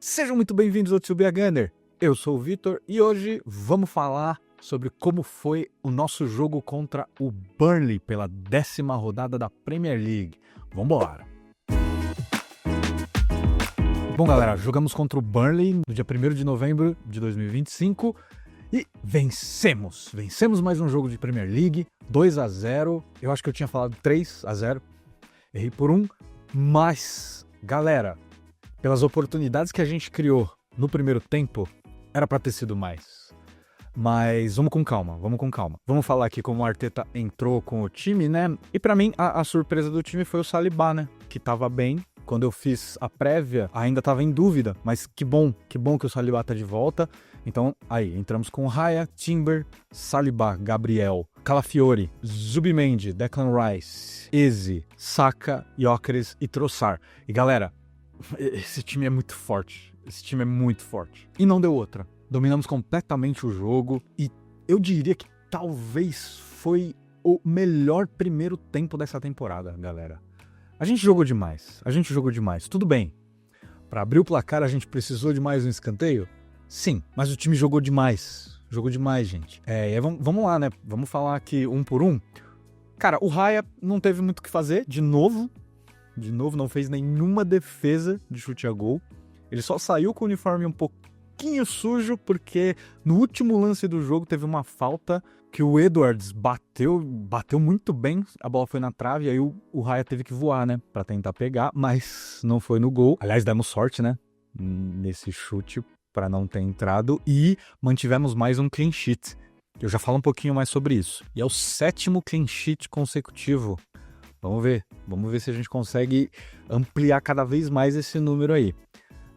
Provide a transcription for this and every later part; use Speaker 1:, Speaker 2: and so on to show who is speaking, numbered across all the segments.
Speaker 1: Sejam muito bem-vindos ao To Be a Gunner. Eu sou o Vitor e hoje vamos falar sobre como foi o nosso jogo contra o Burnley pela 10ª rodada da Premier League. Vambora! Bom, galera, jogamos contra o Burnley no dia 1º de novembro de 2025 e vencemos. Vencemos mais um jogo de Premier League, 2-0. Eu acho que eu tinha falado 3-0. Errei por 1, mas, galera, pelas oportunidades que a gente criou no primeiro tempo, era pra ter sido mais. Mas vamos com calma, vamos com calma. Vamos falar aqui como o Arteta entrou com o time, né? E pra mim, a surpresa do time foi o Saliba, né? Que tava bem. Quando eu fiz a prévia, ainda tava em dúvida. Mas que bom que o Saliba tá de volta. Então, aí, entramos com Raya, Timber, Saliba, Gabriel, Calafiori, Zubimendi, Declan Rice, Eze, Saka, Gyökeres e Trossard. E galera, esse time é muito forte. Esse time é muito forte. E não deu outra. Dominamos completamente o jogo e eu diria que talvez foi o melhor primeiro tempo dessa temporada, galera. A gente jogou demais. Tudo bem. Para abrir o placar a gente precisou de mais um escanteio? Sim, mas o time jogou demais. Jogou demais, gente. Vamos lá, né? Vamos falar aqui um por um. Cara, o Raya não teve muito o que fazer, de novo. De novo, não fez nenhuma defesa de chute a gol. Ele só saiu com o uniforme um pouquinho sujo, porque no último lance do jogo teve uma falta que o Edwards bateu muito bem, a bola foi na trave, e aí o Raya teve que voar, né, pra tentar pegar, mas não foi no gol. Aliás, demos sorte, né, nesse chute pra não ter entrado, e mantivemos mais um clean sheet. Eu já falo um pouquinho mais sobre isso. E é o 7º clean sheet consecutivo. Vamos ver se a gente consegue ampliar cada vez mais esse número aí.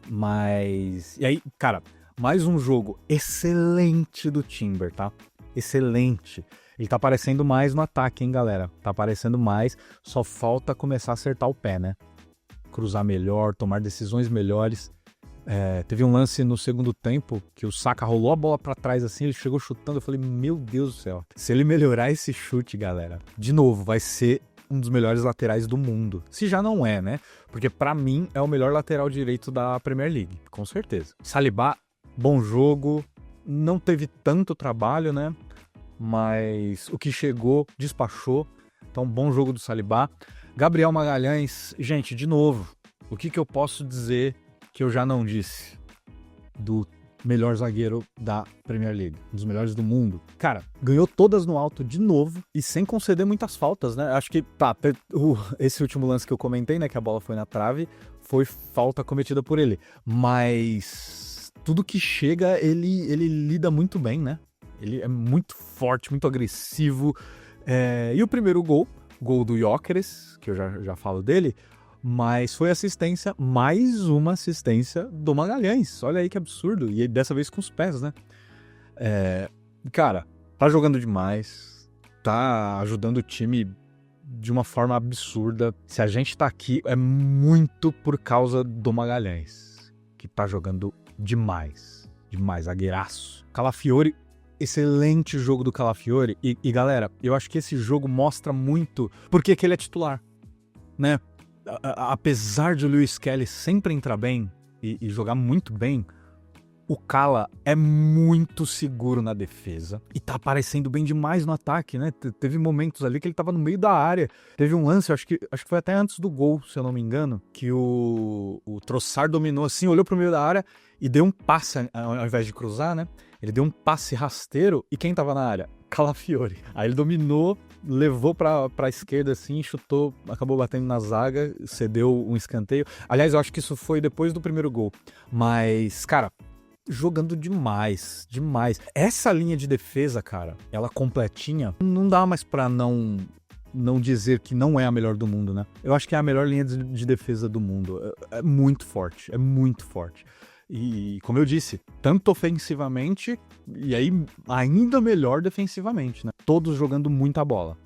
Speaker 1: Mas... E aí, cara, mais um jogo excelente do Timber, tá? Excelente. Ele tá aparecendo mais no ataque, hein, galera? Tá aparecendo mais, só falta começar a acertar o pé, né? Cruzar melhor, tomar decisões melhores. Teve um lance no segundo tempo que o Saka rolou a bola pra trás assim, ele chegou chutando, eu falei, meu Deus do céu. Se ele melhorar esse chute, galera, de novo, vai ser um dos melhores laterais do mundo. Se já não é, né? Porque pra mim é o melhor lateral direito da Premier League, com certeza. Saliba, bom jogo, não teve tanto trabalho, né? Mas o que chegou, despachou. Então, bom jogo do Saliba. Gabriel Magalhães, gente, de novo, o que eu posso dizer que eu já não disse do melhor zagueiro da Premier League, um dos melhores do mundo. Cara, ganhou todas no alto de novo e sem conceder muitas faltas, né? Acho que, esse último lance que eu comentei, né, que a bola foi na trave, foi falta cometida por ele. Mas tudo que chega, ele lida muito bem, né? Ele é muito forte, muito agressivo. E o primeiro gol do Gyökeres, que eu já falo dele, mas foi assistência, mais uma assistência do Magalhães. Olha aí que absurdo. E dessa vez com os pés, né? Cara, tá jogando demais. Tá ajudando o time de uma forma absurda. Se a gente tá aqui, é muito por causa do Magalhães, que tá jogando demais. Demais, zagueiraço. Calafiori, excelente jogo do Calafiori. E galera, eu acho que esse jogo mostra muito por que ele é titular, né? Apesar de o Lewis Kelly sempre entrar bem e jogar muito bem, o Cala é muito seguro na defesa e tá aparecendo bem demais no ataque, né? Teve momentos ali que ele tava no meio da área. Teve um lance, acho que foi até antes do gol, se eu não me engano, que o Trossard dominou assim, olhou pro meio da área e deu um passe, ao invés de cruzar, né? Ele deu um passe rasteiro e quem tava na área? Calafiori. Aí ele dominou, levou pra esquerda assim, chutou, acabou batendo na zaga, cedeu um escanteio. Aliás, eu acho que isso foi depois do primeiro gol. Mas, cara, jogando demais. Essa linha de defesa, cara, ela completinha, não dá mais pra não dizer que não é a melhor do mundo, né? Eu acho que é a melhor linha de defesa do mundo. É muito forte. E, como eu disse, tanto ofensivamente e aí ainda melhor defensivamente, né? Todos jogando muita bola.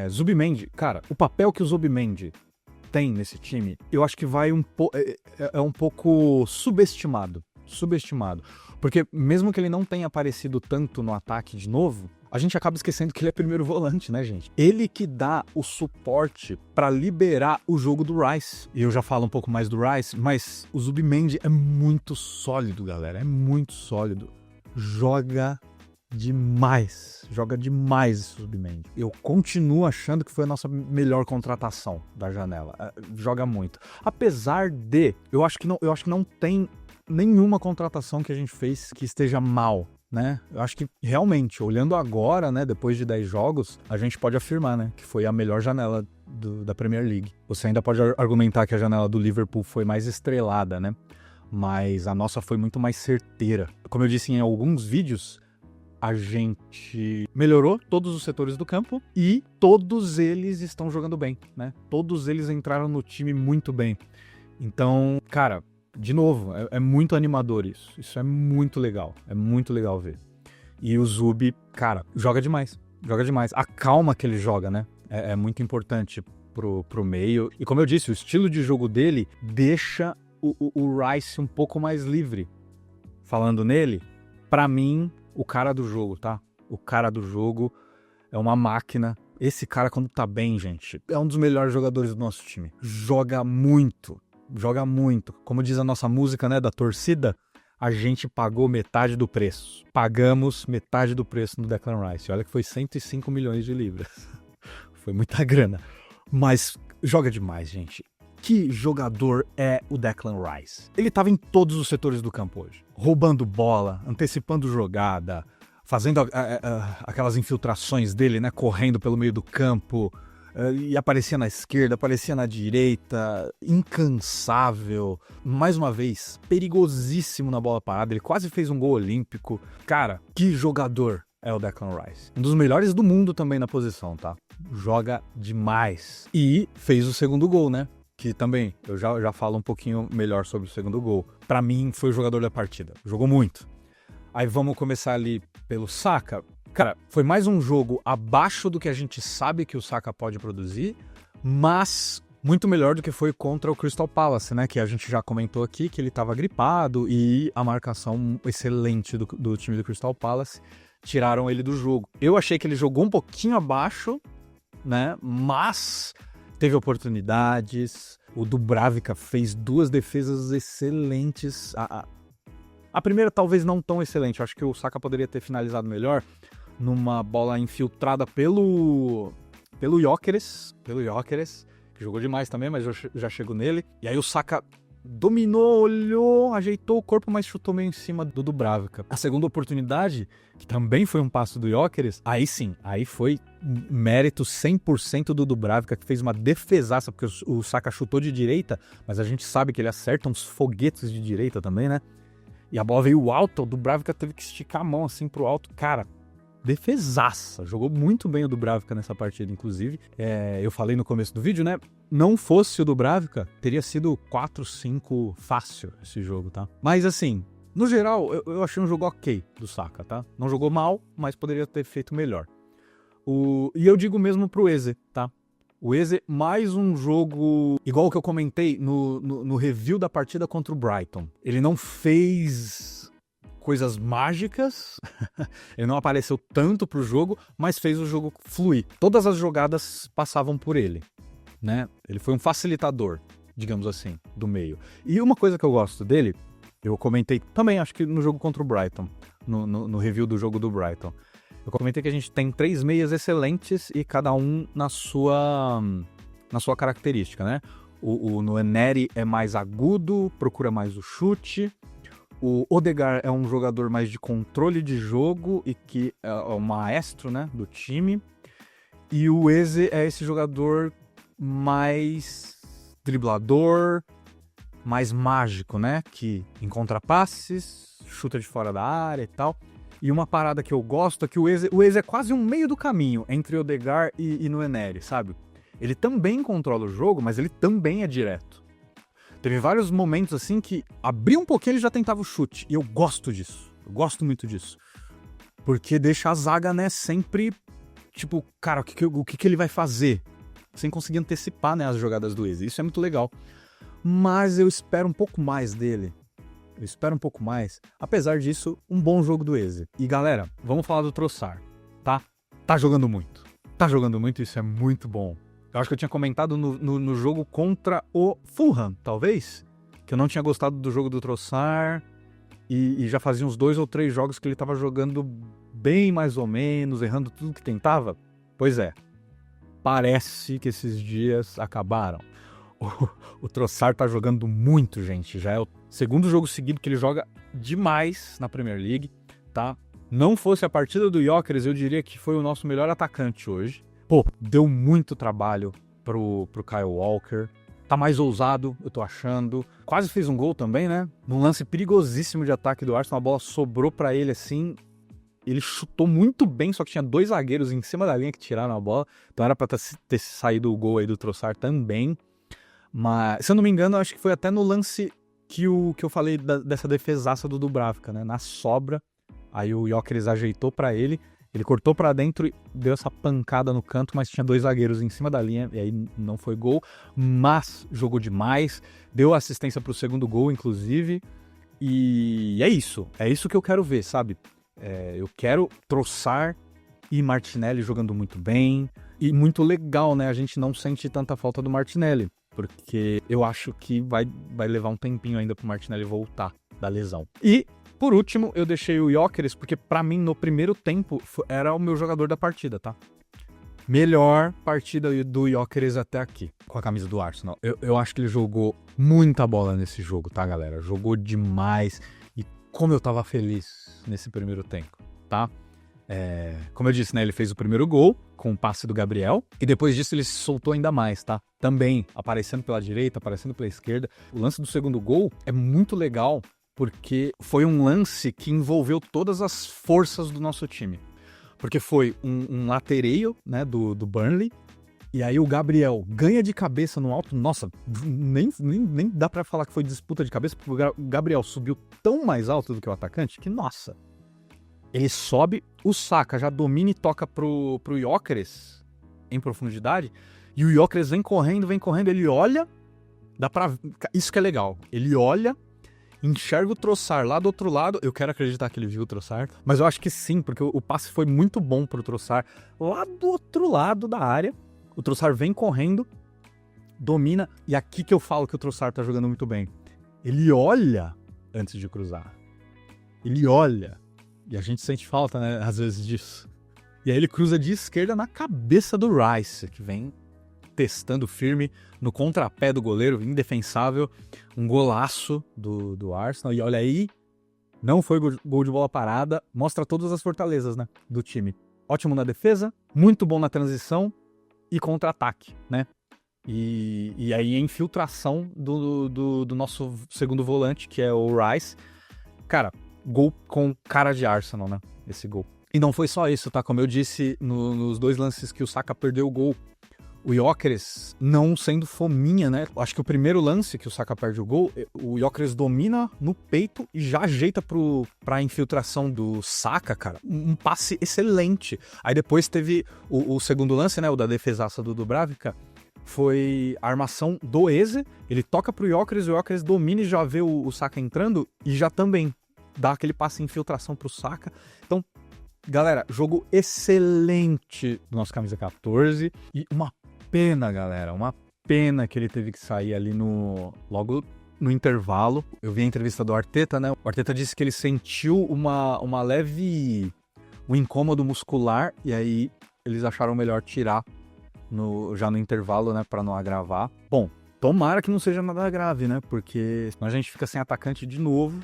Speaker 1: Zubimendi, cara, o papel que o Zubimendi tem nesse time, eu acho que vai um pouco subestimado. Porque mesmo que ele não tenha aparecido tanto no ataque de novo, a gente acaba esquecendo que ele é primeiro volante, né, gente? Ele que dá o suporte pra liberar o jogo do Rice. E eu já falo um pouco mais do Rice, mas o Zubimendi é muito sólido, galera. É muito sólido. Joga demais esse Zubimendi. Eu continuo achando que foi a nossa melhor contratação da janela. Joga muito. Apesar de, eu acho que não tem nenhuma contratação que a gente fez que esteja mal, né? Eu acho que realmente, olhando agora, né, depois de 10 jogos, a gente pode afirmar, né, que foi a melhor janela da Premier League. Você ainda pode argumentar que a janela do Liverpool foi mais estrelada, né? Mas a nossa foi muito mais certeira. Como eu disse em alguns vídeos, a gente melhorou todos os setores do campo e todos eles estão jogando bem, né? Todos eles entraram no time muito bem. Então, cara, de novo, é muito animador isso. Isso é muito legal ver. E o Zubi, cara, joga demais. A calma que ele joga, né? É muito importante pro meio. E como eu disse, o estilo de jogo dele deixa o Rice um pouco mais livre. Falando nele, pra mim, o cara do jogo, tá? O cara do jogo é uma máquina. Esse cara, quando tá bem, gente, é um dos melhores jogadores do nosso time. Joga muito. Como diz a nossa música, né, da torcida, a gente pagou metade do preço. Pagamos metade do preço no Declan Rice. Olha que foi 105 milhões de libras. Foi muita grana. Mas joga demais, gente. Que jogador é o Declan Rice? Ele estava em todos os setores do campo hoje. Roubando bola, antecipando jogada, fazendo aquelas infiltrações dele, né? Correndo pelo meio do campo. E aparecia na esquerda, aparecia na direita. Incansável. Mais uma vez, perigosíssimo na bola parada. Ele quase fez um gol olímpico. Cara, que jogador é o Declan Rice. Um dos melhores do mundo também na posição, tá? Joga demais. E fez o segundo gol, né? Que também, eu já falo um pouquinho melhor sobre o segundo gol. Pra mim, foi o jogador da partida. Jogou muito. Aí vamos começar ali pelo Saka. Cara, foi mais um jogo abaixo do que a gente sabe que o Saka pode produzir, mas muito melhor do que foi contra o Crystal Palace, né? Que a gente já comentou aqui, que ele tava gripado e a marcação excelente do time do Crystal Palace tiraram ele do jogo. Eu achei que ele jogou um pouquinho abaixo, né? Mas teve oportunidades. O Dubravka fez 2 defesas excelentes. A primeira talvez não tão excelente. Eu acho que o Saka poderia ter finalizado melhor numa bola infiltrada pelo Gyökeres, que jogou demais também, mas eu já chego nele. E aí o Saka dominou, olhou, ajeitou o corpo, mas chutou meio em cima do Dubravka. A segunda oportunidade, que também foi um passo do Gyökeres, aí sim, aí foi mérito 100% do Dubravka, que fez uma defesaça, porque o Saka chutou de direita, mas a gente sabe que ele acerta uns foguetes de direita também, né? E a bola veio alta, o Dubravka teve que esticar a mão assim pro alto. Cara, defesaça. Jogou muito bem o Dubravka nessa partida, inclusive. Eu falei no começo do vídeo, né? Não fosse o Dubravka, teria sido 4-5 fácil esse jogo, tá? Mas assim, no geral, eu achei um jogo ok do Saka, tá? Não jogou mal, mas poderia ter feito melhor. E eu digo mesmo pro Eze, tá? O Eze, mais um jogo igual o que eu comentei no review da partida contra o Brighton. Ele não fez coisas mágicas, ele não apareceu tanto pro jogo, mas fez o jogo fluir. Todas as jogadas passavam por ele, né? Ele foi um facilitador, digamos assim, do meio. E uma coisa que eu gosto dele, eu comentei também, acho que no jogo contra o Brighton, no review do jogo do Brighton. Eu comentei que a gente tem 3 meias excelentes e cada um na sua característica, né? O Nwaneri é mais agudo, procura mais o chute. O Odegaard é um jogador mais de controle de jogo e que é o maestro, né, do time. E o Eze é esse jogador mais driblador, mais mágico, né? Que encontra passes, chuta de fora da área e tal. E uma parada que eu gosto é que o Eze é quase um meio do caminho entre Odegaard e Nwaneri, sabe? Ele também controla o jogo, mas ele também é direto. Teve vários momentos assim que abria um pouquinho e ele já tentava o chute. E eu gosto disso. Eu gosto muito disso. Porque deixa a zaga, né, sempre tipo, cara, o que ele vai fazer? Sem conseguir antecipar, né, as jogadas do Eze. Isso é muito legal. Mas eu espero um pouco mais dele. Apesar disso, um bom jogo do Eze. E galera, vamos falar do Trossard. tá? Tá jogando muito. Tá jogando muito, isso é muito bom. Eu acho que eu tinha comentado no jogo contra o Fulham, talvez, que eu não tinha gostado do jogo do Trossard e já fazia uns 2 ou 3 jogos que ele tava jogando bem mais ou menos, errando tudo que tentava. Pois é, parece que esses dias acabaram. O Trossard tá jogando muito, gente. Já é o segundo jogo seguido que ele joga demais na Premier League, tá? Não fosse a partida do Gyökeres, eu diria que foi o nosso melhor atacante hoje. Pô, deu muito trabalho pro Kyle Walker. Tá mais ousado, eu tô achando. Quase fez um gol também, né? Num lance perigosíssimo de ataque do Arsenal, a bola sobrou pra ele assim. Ele chutou muito bem, só que tinha 2 zagueiros em cima da linha que tiraram a bola. Então era pra ter saído o gol aí do Trossard também. Mas, se eu não me engano, acho que foi até no lance que eu falei dessa defesaça do Dubravka, né? Na sobra, aí o Gyökeres ajeitou pra ele, ele cortou pra dentro e deu essa pancada no canto, mas tinha 2 zagueiros em cima da linha, e aí não foi gol, mas jogou demais, deu assistência pro segundo gol, inclusive, e é isso que eu quero ver, sabe? Eu quero Trossard e Martinelli jogando muito bem, e muito legal, né? A gente não sente tanta falta do Martinelli, porque eu acho que vai levar um tempinho ainda pro Martinelli voltar da lesão. E, por último, eu deixei o Gyökeres, porque pra mim, no primeiro tempo, era o meu jogador da partida, tá? Melhor partida do Gyökeres até aqui, com a camisa do Arsenal. Eu acho que ele jogou muita bola nesse jogo, tá, galera? Jogou demais. E como eu tava feliz nesse primeiro tempo, tá? Como eu disse, né, ele fez o primeiro gol com o passe do Gabriel e depois disso ele se soltou ainda mais, tá? Também aparecendo pela direita, aparecendo pela esquerda. O lance do segundo gol é muito legal porque foi um lance que envolveu todas as forças do nosso time. Porque foi um latereio, né, do Burnley, e aí o Gabriel ganha de cabeça no alto. Nossa, nem dá pra falar que foi disputa de cabeça, porque o Gabriel subiu tão mais alto do que o atacante que, nossa... Ele sobe, o Saka já domina e toca pro Gyökeres em profundidade, e o Gyökeres vem correndo, ele olha, isso que é legal, ele olha, enxerga o Trossard lá do outro lado, eu quero acreditar que ele viu o Trossard, mas eu acho que sim, porque o passe foi muito bom pro Trossard, lá do outro lado da área, o Trossard vem correndo, domina, e aqui que eu falo que o Trossard tá jogando muito bem, ele olha antes de cruzar, ele olha. E a gente sente falta, né, às vezes disso. E aí ele cruza de esquerda na cabeça do Rice, que vem testando firme no contrapé do goleiro, indefensável. Um golaço do Arsenal. E olha aí, não foi gol de bola parada. Mostra todas as fortalezas, né, do time. Ótimo na defesa, muito bom na transição e contra-ataque, né? E aí a infiltração do nosso segundo volante, que é o Rice. Cara... Gol com cara de Arsenal, né? Esse gol. E não foi só isso, tá? Como eu disse nos 2 lances que o Saka perdeu o gol, o Gyökeres não sendo fominha, né? Acho que o primeiro lance que o Saka perde o gol, o Gyökeres domina no peito e já ajeita pra infiltração do Saka, cara. Um passe excelente. Aí depois teve o segundo lance, né? O da defesaça do Dubravka. Foi a armação do Eze. Ele toca pro Gyökeres, o Gyökeres domina e já vê o Saka entrando e já também dá aquele passe em infiltração pro Saka. Então, galera, jogo excelente do nosso camisa 14. E uma pena, galera, uma pena que ele teve que sair ali logo no intervalo. Eu vi a entrevista do Arteta, né? O Arteta disse que ele sentiu uma leve... um incômodo muscular, e aí eles acharam melhor tirar já no intervalo, né? Pra não agravar. Bom, tomara que não seja nada grave, né? Porque senão a gente fica sem atacante de novo.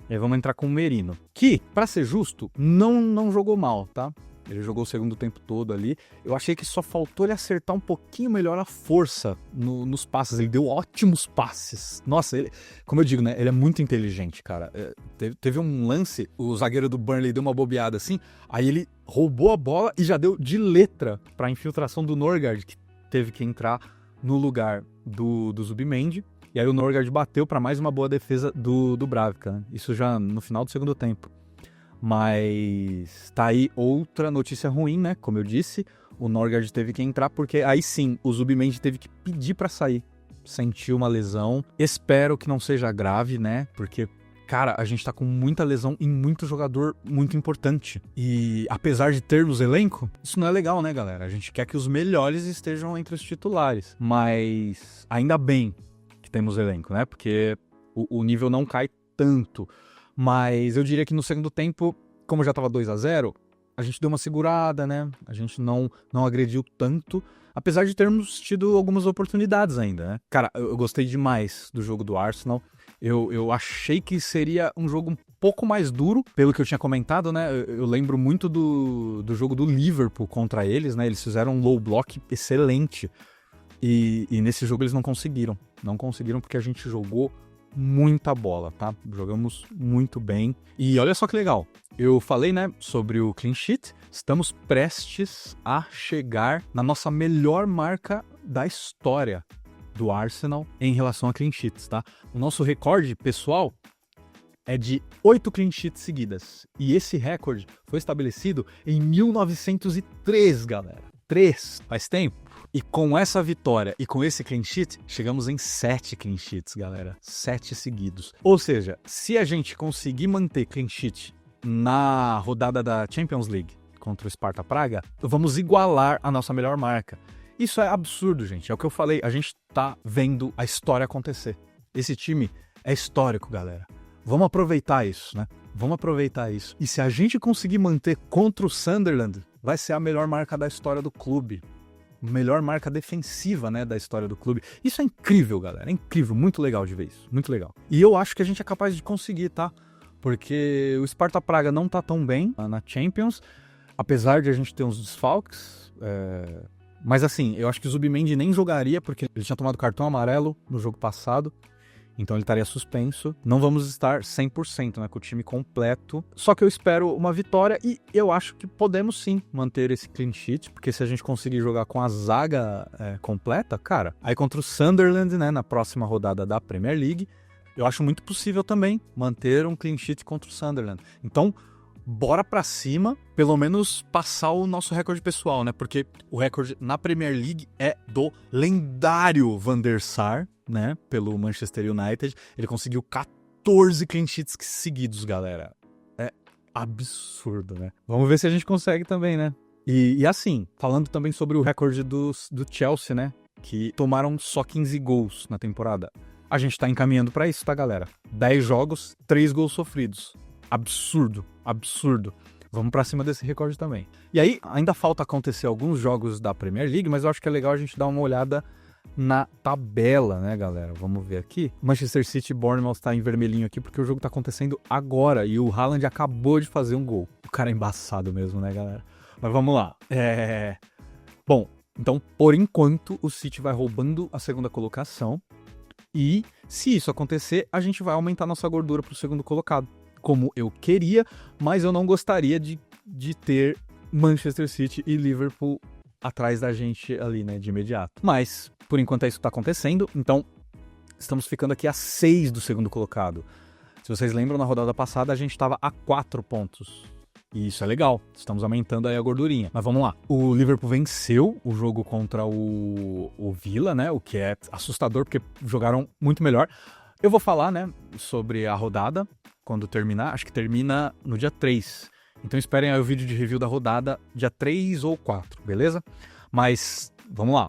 Speaker 1: E aí vamos entrar com o Merino, que, pra ser justo, não jogou mal, tá? Ele jogou o segundo tempo todo ali. Eu achei que só faltou ele acertar um pouquinho melhor a força nos passes. Ele deu ótimos passes. Nossa, ele, como eu digo, né? Ele é muito inteligente, cara. Teve um lance, o zagueiro do Burnley deu uma bobeada assim, aí ele roubou a bola e já deu de letra pra infiltração do Norgard, que teve que entrar no lugar do Zubimendi. E aí o Norgard bateu para mais uma boa defesa do Dubravka, né? Isso já no final do segundo tempo. Mas tá aí outra notícia ruim, né? Como eu disse, o Norgard teve que entrar porque aí sim, o Zubimendi teve que pedir para sair. Sentiu uma lesão. Espero que não seja grave, né? Porque cara, a gente tá com muita lesão em muito jogador muito importante. E apesar de termos elenco, isso não é legal, né, galera? A gente quer que os melhores estejam entre os titulares. Mas ainda bem que temos elenco, né? Porque o nível não cai tanto. Mas eu diria que no segundo tempo, como já tava 2-0, a gente deu uma segurada, né? A gente não agrediu tanto. Apesar de termos tido algumas oportunidades ainda, né? Cara, eu gostei demais do jogo do Arsenal. Eu achei que seria um jogo um pouco mais duro, pelo que eu tinha comentado, né? Eu lembro muito do jogo do Liverpool contra eles, né? Eles fizeram um low block excelente. E nesse jogo eles não conseguiram. Não conseguiram porque a gente jogou muita bola, tá? Jogamos muito bem. E olha só que legal. Eu falei, né, sobre o clean sheet. Estamos prestes a chegar na nossa melhor marca da história do Arsenal em relação a clean sheets, tá? O nosso recorde pessoal é de 8 clean sheets seguidas. E esse recorde foi estabelecido em 1903, galera. 3, faz tempo. E com essa vitória e com esse clean sheet, chegamos em 7 clean sheets, galera. 7 seguidos. Ou seja, se a gente conseguir manter clean sheet na rodada da Champions League contra o Sparta Praga, vamos igualar a nossa melhor marca. Isso é absurdo, gente. É o que eu falei. A gente tá vendo a história acontecer. Esse time é histórico, galera. Vamos aproveitar isso, né? Vamos aproveitar isso. E se a gente conseguir manter contra o Sunderland, vai ser a melhor marca da história do clube. Melhor marca defensiva, né, da história do clube. Isso é incrível, galera. É incrível. Muito legal de ver isso. Muito legal. E eu acho que a gente é capaz de conseguir, tá? Porque o Sparta Praga não tá tão bem na Champions, apesar de a gente ter uns desfalques. Mas assim, eu acho que o Zubimendi nem jogaria, porque ele tinha tomado cartão amarelo no jogo passado. Então ele estaria suspenso. Não vamos estar 100%, né, com o time completo. Só que eu espero uma vitória e eu acho que podemos sim manter esse clean sheet, porque se a gente conseguir jogar com a zaga completa, cara, aí contra o Sunderland, né, na próxima rodada da Premier League, eu acho muito possível também manter um clean sheet contra o Sunderland. Então, bora pra cima, pelo menos passar o nosso recorde pessoal, né? Porque o recorde na Premier League é do lendário Van der Sar, né? Pelo Manchester United. Ele conseguiu 14 clean sheets seguidos, galera. É absurdo, né? Vamos ver se a gente consegue também, né? E assim, falando também sobre o recorde do Chelsea, né? Que tomaram só 15 gols na temporada. A gente tá encaminhando pra isso, tá, galera? 10 jogos, 3 gols sofridos. Absurdo, absurdo. Vamos pra cima desse recorde também. E aí, ainda falta acontecer alguns jogos da Premier League, mas eu acho que é legal a gente dar uma olhada na tabela, né, galera? Vamos ver aqui. Manchester City e Bournemouth tá em vermelhinho aqui porque o jogo tá acontecendo agora e o Haaland acabou de fazer um gol. O cara é embaçado mesmo, né, galera? Mas vamos lá. Bom, então, por enquanto, o City vai roubando a segunda colocação. E se isso acontecer, a gente vai aumentar nossa gordura pro segundo colocado. Como eu queria, mas eu não gostaria de ter Manchester City e Liverpool atrás da gente ali, né, de imediato. Mas, por enquanto é isso que tá acontecendo, então estamos ficando aqui a 6 do segundo colocado. Se vocês lembram, na rodada passada a gente estava a 4 pontos. E isso é legal, estamos aumentando aí a gordurinha. Mas vamos lá. O Liverpool venceu o jogo contra o Villa, né, o que é assustador, porque jogaram muito melhor. Eu vou falar, né, sobre a rodada quando terminar, acho que termina no dia 3. Então esperem aí o vídeo de review da rodada dia 3 ou 4, beleza? Mas, vamos lá.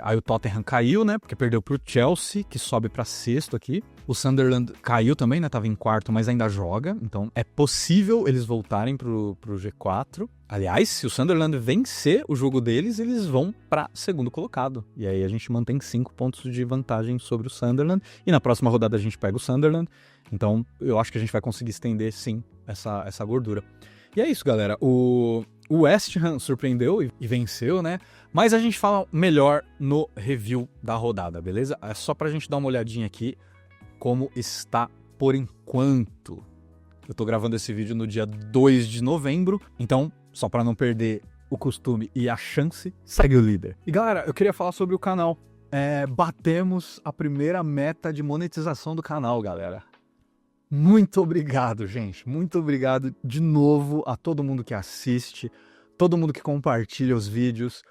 Speaker 1: Aí o Tottenham caiu, né? Porque perdeu pro Chelsea, que sobe pra 6º aqui. O Sunderland caiu também, né? Tava em 4º, mas ainda joga. Então é possível eles voltarem pro G4. Aliás, se o Sunderland vencer o jogo deles, eles vão pra segundo colocado. E aí a gente mantém 5 pontos de vantagem sobre o Sunderland. E na próxima rodada a gente pega o Sunderland. Então eu acho que a gente vai conseguir estender, sim, essa gordura. E é isso, galera. O West Ham surpreendeu e venceu, né? Mas a gente fala melhor no review da rodada, beleza? É só pra gente dar uma olhadinha aqui como está por enquanto. Eu tô gravando esse vídeo no dia 2 de novembro, então, só pra não perder o costume e a chance, segue o líder. E galera, eu queria falar sobre o canal. Batemos a primeira meta de monetização do canal, galera. Muito obrigado, gente. Muito obrigado de novo a todo mundo que assiste, todo mundo que compartilha os vídeos.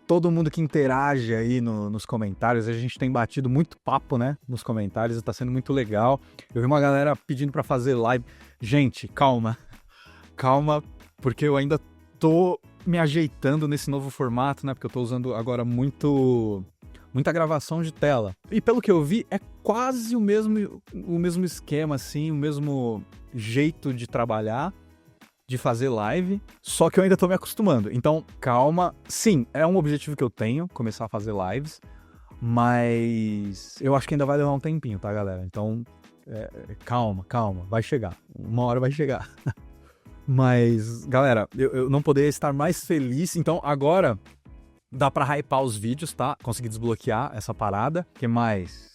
Speaker 1: todo mundo que interage aí nos comentários. A gente tem batido muito papo, né, nos comentários, tá sendo muito legal. Eu vi uma galera pedindo pra fazer live. Gente, calma, porque eu ainda tô me ajeitando nesse novo formato, né, porque eu tô usando agora muita gravação de tela. E pelo que eu vi, é quase o mesmo esquema, assim, o mesmo jeito de trabalhar, de fazer live, só que eu ainda tô me acostumando. Então, calma. Sim, é um objetivo que eu tenho, começar a fazer lives, mas eu acho que ainda vai levar um tempinho, tá, galera? Então, calma, vai chegar. Uma hora vai chegar. Mas, galera, eu não poderia estar mais feliz. Então, agora dá pra hypar os vídeos, tá? Consegui desbloquear essa parada. Que mais?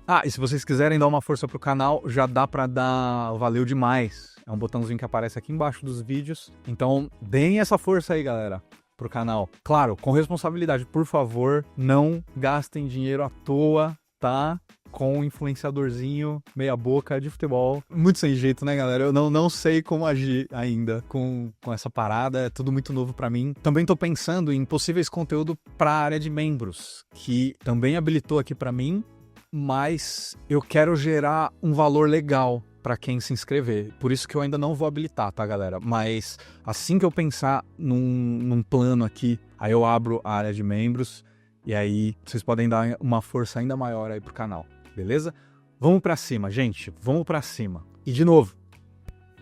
Speaker 1: Ah, e se vocês quiserem dar uma força pro canal, já dá pra dar valeu demais. É um botãozinho que aparece aqui embaixo dos vídeos. Então, deem essa força aí, galera, pro canal. Claro, com responsabilidade, por favor, não gastem dinheiro à toa, tá? Com um influenciadorzinho meia boca de futebol. Muito sem jeito, né, galera? Eu não sei como agir ainda com essa parada. É tudo muito novo pra mim. Também tô pensando em possíveis conteúdo pra área de membros, que também habilitou aqui pra mim, mas eu quero gerar um valor legal pra quem se inscrever. Por isso que eu ainda não vou habilitar, tá, galera? Mas assim que eu pensar num plano aqui, aí eu abro a área de membros e aí vocês podem dar uma força ainda maior aí pro canal, beleza? Vamos pra cima, gente. Vamos pra cima. E de novo,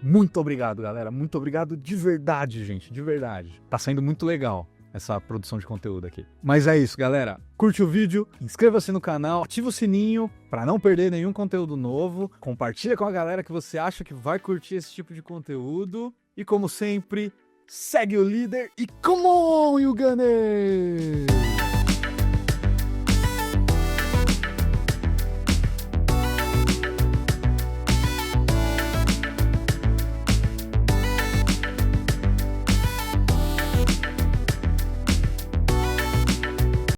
Speaker 1: muito obrigado, galera. Muito obrigado de verdade, gente. De verdade. Tá saindo muito legal essa produção de conteúdo aqui. Mas é isso, galera. Curte o vídeo, inscreva-se no canal, ativa o sininho para não perder nenhum conteúdo novo, compartilha com a galera que você acha que vai curtir esse tipo de conteúdo e, como sempre, segue o líder e come on, you Gunners!